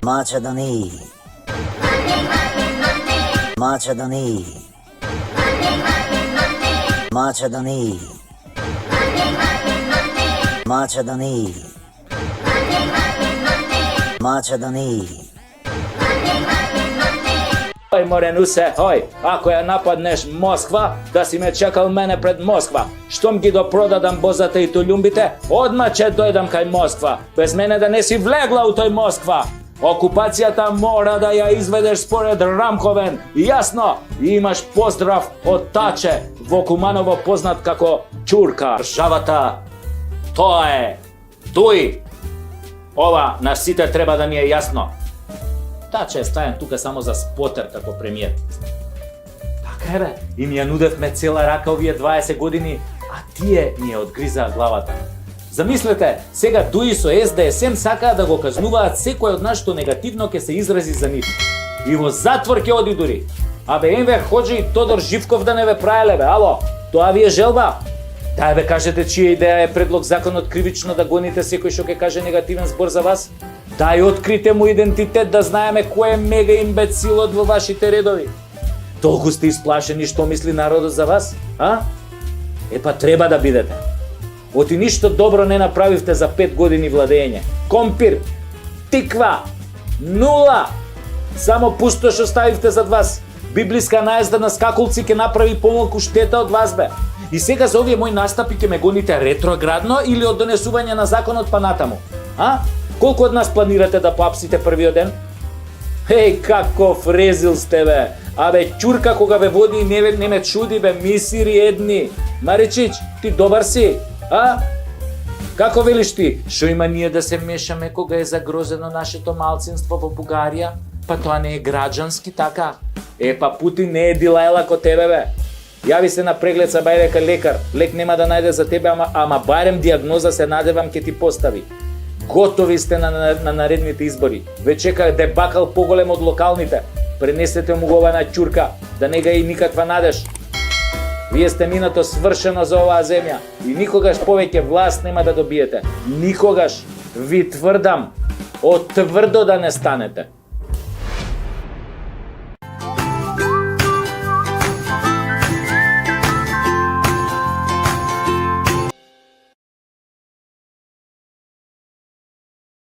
Macedoniji. Macedoniji. Macedoniji. Macedoniji. Macedoniji. Oj, Morenuse, oj, ako ja napadneš Moskva, da si me čekal mene pred Moskva. Štom gi doprodadam bozate i tuljumbite, odmah će dojdam kaj Moskva. Bez mene da ne si vlegla u toj Moskva. Okupacijata mora da ja izvedeš spored Ramkoven. Jasno, imaš pozdrav od tače, Vokumanovo poznat kako Čurka.Ržavata, to je, tuj. Ova na site treba da mi je jasno. Tače je stajan tuka samo za spoter kako premijer. Така е бе, и ми ја нудевме цела рака овие 20 години, а тие ми ја одгризаа главата. Замислете, сега Дуи со СДСМ сакаа да го казнуваат секој од нас што негативно ќе се изрази за нив. И во затвор ќе оди дури. Абе Енвер Ходжи и Тодор Живков да не ве праеле бе, ало, тоа ви е желба? Дај бе кажете чија идеја е предлог законот кривично да гоните секој што ќе каже негативен збор за вас? Дај открите му идентитет да знаеме кој е мега имбецилот во вашите редови. Толку сте исплашени што мисли народот за вас, а? Епа треба да бидете. Оти ништо добро не направивте за 5 години владење. Компир, тиква, нула. Само пустош оставивте зад вас. Библиска наезда на скакулци ќе направи помалку штета од вас бе. И сега за овие мои настапи ќе ме гоните ретроградно или од донесување на законот па натаму? А? Колку од нас планирате да поапсите првиот ден? Еј, каков резил сте бе! Абе, Чурка кога ве води не ме чуди бе, мисири едни. Маричич, ти добар си, а? Како велиш ти? Шо има ние да се мешаме кога е загрозено нашето малцинство во Бугарија? Па тоа не е граѓански така. Епа Путин не е Дилајла ко тебе бе. Јави се на преглед са бајле кај лекар. Лек нема да најде за тебе, ама барем диагноза се надевам ке ти постави. Готови сте на наредните избори. Ве чека дебакал поголем од локалните. Пренесете му го ова на Чурка, да не га и никаква надеж. Вие сте минато свршено за оваа земја и никогаш повеќе власт нема да добиете. Никогаш. Ви тврдам, од тврдо да не станете.